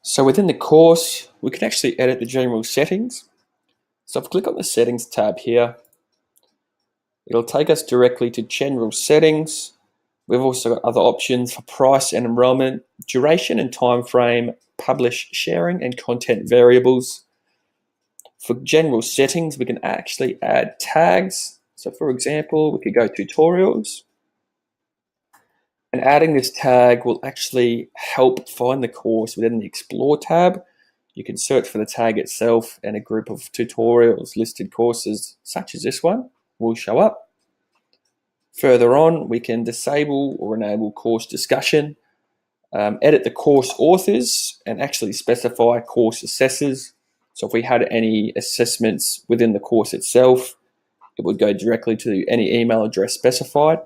So within the course, we can actually edit the general settings. So if I click on the settings tab here, it'll take us directly to general settings. We've also got other options for price and enrollment, duration and time frame, publish, sharing, and content variables. For general settings, we can actually add tags. So for example, we could go tutorials. And adding this tag will actually help find the course within the Explore tab. You can search for the tag itself, and a group of tutorials listed courses such as this one will show up. Further on, we can disable or enable course discussion, edit the course authors, and actually specify course assessors. So if we had any assessments within the course itself, it would go directly to any email address specified.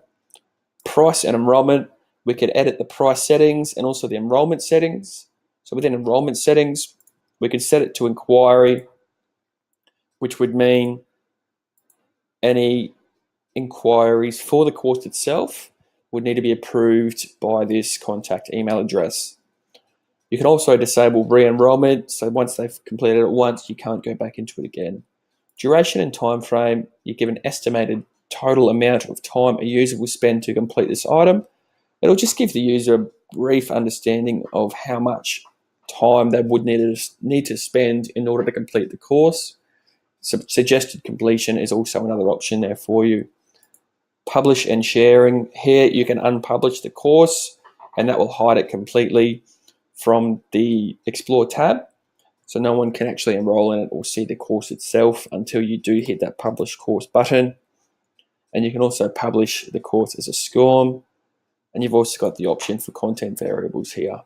Price and enrollment, we could edit the price settings and also the enrollment settings. So within enrollment settings, we could set it to inquiry, which would mean any inquiries for the course itself would need to be approved by this contact email address. You can also disable re-enrollment, so once they've completed it once, you can't go back into it again. Duration and time frame, you give an estimated total amount of time a user will spend to complete this item. It'll just give the user a brief understanding of how much time they would need to spend in order to complete the course. So suggested completion is also another option there for you. Publish and sharing, here you can unpublish the course and that will hide it completely from the Explore tab. So no one can actually enroll in it or see the course itself until you do hit that publish course button. And you can also publish the course as a SCORM. And you've also got the option for content variables here.